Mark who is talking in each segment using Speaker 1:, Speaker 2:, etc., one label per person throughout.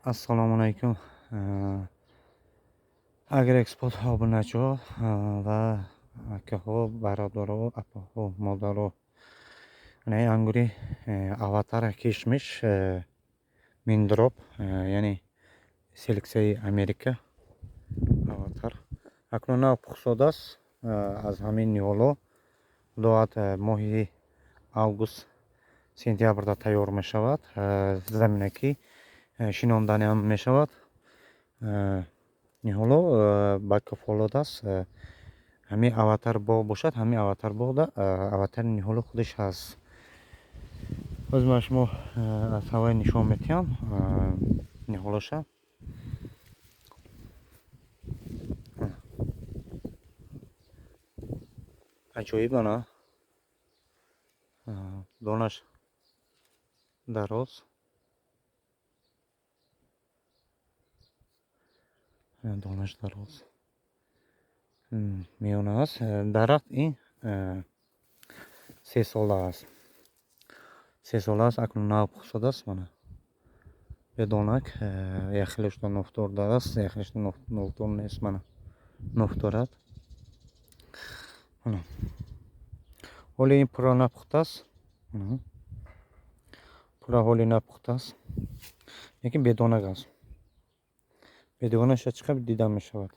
Speaker 1: Assalomu alaykum. Agriexport obunachilar va akaxo, barodaro, apaxo, modaro. Mana anguri avatar kishmish mindrop, ya'ni seleksiyayi Amerika avatar. Акнун пухшуда аст аз ҳамин ниҳоло доат моҳи август сентябрда тайёр мешавад. Заминаки шинондани ҳам мешавад. ниҳоло ба кафолат аст. ҳамин аватар боғ бошад, ҳамин аватар боғда аватари ниҳоло худаш ҳаст. ҳозир ман шумо аз ҳавай нишон медиҳам ниҳолоша. аҷоиб ана донаш дароз, донаш дароз меёна аст. дарахт ин 3 сола аст. 3 сола аст. акнун нав пухшудааст. мана бедонак яхелашда нофдор аст, яхелашда нофдор нест. мана ноф дорад. мана ҳоли ин пурра напухтааст. пурра ҳоли напухтааст, лекин бедонак аст. бедонаша чӣ қадр дида мешавад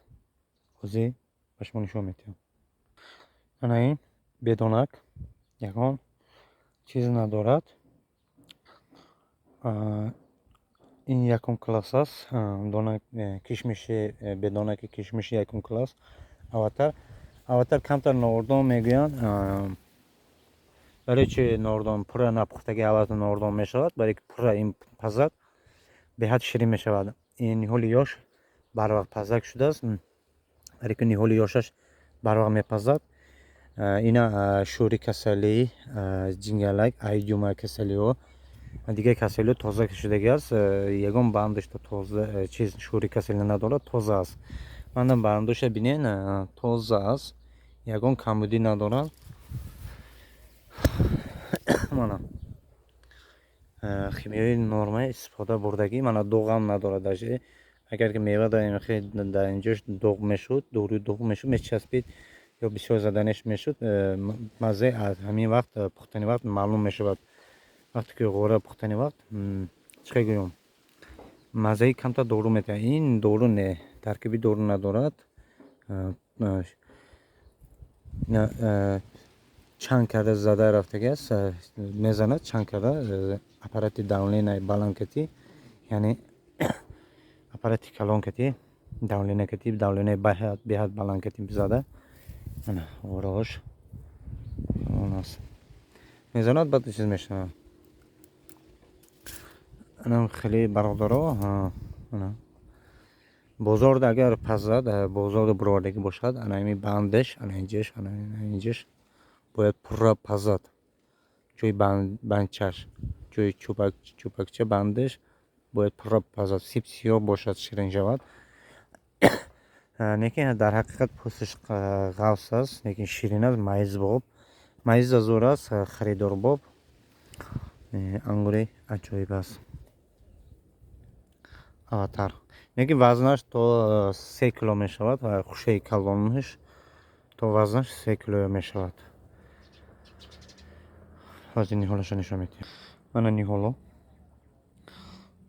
Speaker 1: ҳозир ба шумо нишон медиҳам. ана ин бедонак ягон чиз надорад. ин якум класс аст. кишмиши бедонаки кишмиши якум класс. аватар камтар нордон мегӯянд. барои чи нордон пурра напухтаги аватар нордон мешавад? барои ки пурра ин пазак беҳад ширин мешавад. ин ниҳоли ёш барвақт пазак шудааст. барои ки ниҳоли ёшаш барвақт мепазад. ина шӯри касалӣ, ҷингалак, айдюма касалиҳо, дигар касалиҳо тоза шудаги аст. ягон бандошта тоза чиз шӯри касалӣ надорад, тоза аст. мана бандоша бинен, тоза аст, ягон камбудӣ надорад. мана химияи нормаи истифода бурдагӣ, мана доғам надорад. агар ки мева дар инҷош доғ мешуд, дору доғ мешуд, мечаспид ё бисёр заданеш мешуд, маззаи аз ҳамин вақт пухтани вақт маълум мешавад. вақте ки ғора пухтани вақт чӣ хел гӯём, маззаи камтар дору медиҳад. ин дору не, таркиби дору надорад. чанд карда зада рафтаги аст. мезанад чанд карда аппарати давленияи баланд кати, яъне аппарати калон кати, давления кати, давленияи беҳад баланд кати зада. ана ғораҳош он аст. мезанад баъд чиз мешавад. ана хеле бародаро, ана бозорда агар пазад, бозорда бурвардагӣ бошад, ана ими бандеш, ана инҷаш бояд пурра пазад. ҷои бандчаш, ҷои чӯпакча бандеш бояд пурра пазад. сиб сиёҳ бошад, ширин шавад. лекин дар ҳақиқат пӯсташ ғафс аст, лекин ширин аст. майз зазур аст. харидорбоб. ангури аҷоиб аст. аватар лекин вазнаш то 3 кило мешавад. хушаи калонаш то вазнаш 3 кило мешавад. ҳозир ниҳолаша нишон медиҳам. мана ниҳоло,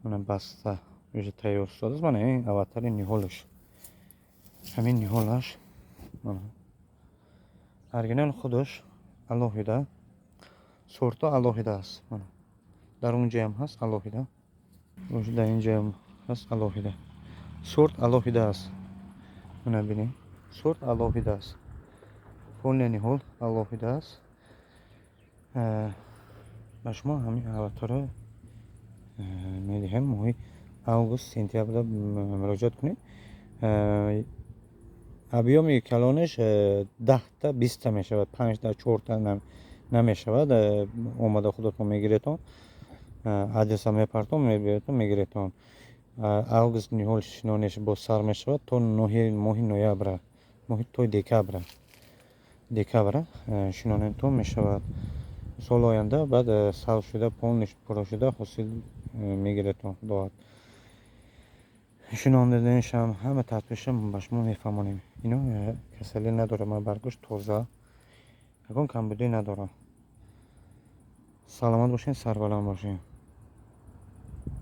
Speaker 1: мана баста уже тайёр шудааст. мана ин аватари ниҳолаш, ҳамин ниҳолаш оригинал худаш алоҳида, сорта алоҳида аст. мана дар он ҷоям ҳаст алоҳида, дар ин ҷоям ҳаст алоҳида. сорт алоҳида аст. мана бинед, сорт алоҳида аст. полни ниҳол алоҳида аст. ба шумо ҳамин аватарро медиҳем. моҳи август сентябрда муроҷиат кунед. объёми калонаш 10-та 20-та мешавад, 5-та 4-та намешавад. омада худатон мегиретон, адреса мепартон, мегиретон. август ниҳол шинонеш бо сар мешавад то моҳи ноябра, то декабра шинонетон мешавад. соли оянда баъд сал шуда, полниш пурра шуда ҳосил мегиретон. شنونده داشتم همه تطبیقشم باش ما میفهمونیم اینو کسلی نداره ما برگشت تازه اگه کمبودی ندارم سلامت باشین سربلند باشین